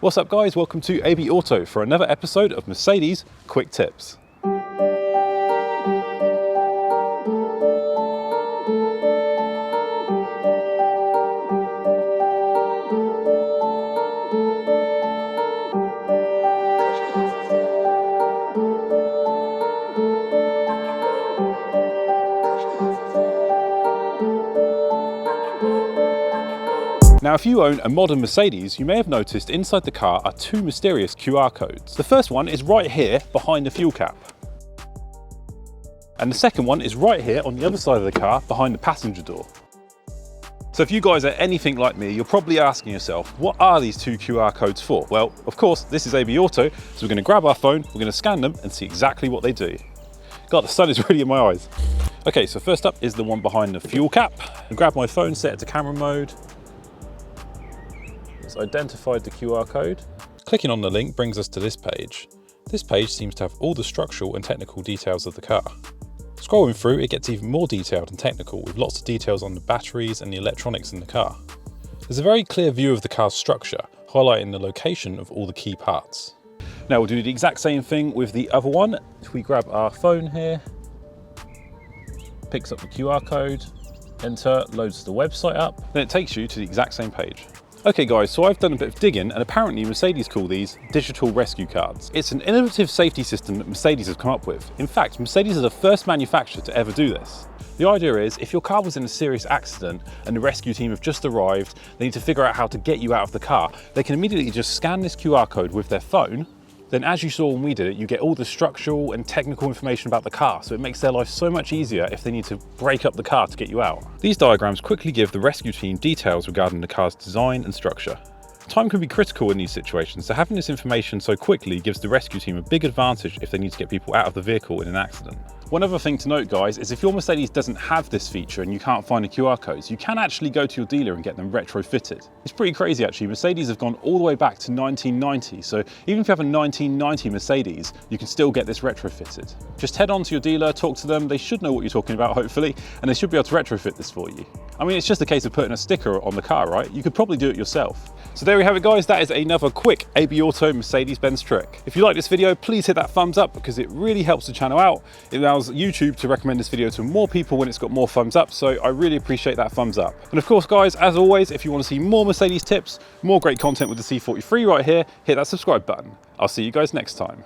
What's up guys, welcome to ABAUTO for another episode of Mercedes Quick Tips. Now, if you own a modern Mercedes, you may have noticed inside the car are two mysterious QR codes. The first one is right here behind the fuel cap. And the second one is right here on the other side of the car behind the passenger door. So if you guys are anything like me, you're probably asking yourself, what are these two QR codes for? Well, of course, this is ABAUTO, so we're going to grab our phone, we're going to scan them and see exactly what they do. God, the sun is really in my eyes. Okay, so first up is the one behind the fuel cap. I grab my phone, set it to camera mode. Identified the QR code. Clicking on the link brings us to this page. This page seems to have all the structural and technical details of the car. Scrolling through, it gets even more detailed and technical with lots of details on the batteries and the electronics in the car. There's a very clear view of the car's structure, highlighting the location of all the key parts. Now we'll do the exact same thing with the other one. If we grab our phone here, picks up the QR code, enter, loads the website up, then it takes you to the exact same page. Okay guys, so I've done a bit of digging and apparently Mercedes call these digital rescue cards. It's an innovative safety system that Mercedes has come up with. In fact, Mercedes is the first manufacturer to ever do this. The idea is if your car was in a serious accident and the rescue team have just arrived, they need to figure out how to get you out of the car, they can immediately just scan this QR code with their phone. Then as you saw when we did it, you get all the structural and technical information about the car, so it makes their life so much easier if they need to break up the car to get you out. These diagrams quickly give the rescue team details regarding the car's design and structure. Time can be critical in these situations, so having this information so quickly gives the rescue team a big advantage if they need to get people out of the vehicle in an accident. One other thing to note guys is if your Mercedes doesn't have this feature and you can't find the QR codes, you can actually go to your dealer and get them retrofitted. It's pretty crazy actually. Mercedes have gone all the way back to 1990, so even if you have a 1990 Mercedes, you can still get this retrofitted. Just head on to your dealer, talk to them, they should know what you're talking about hopefully, and they should be able to retrofit this for you. I mean, it's just a case of putting a sticker on the car, right? You could probably do it yourself. So there we have it guys, that is another quick ABAUTO Mercedes Benz trick. If you like this video, please hit that thumbs up because it really helps the channel out. It allows YouTube to recommend this video to more people when it's got more thumbs up, so I really appreciate that thumbs up. And of course guys, as always, if you want to see more Mercedes tips, more great content with the C43 right here, hit that subscribe button. I'll see you guys next time.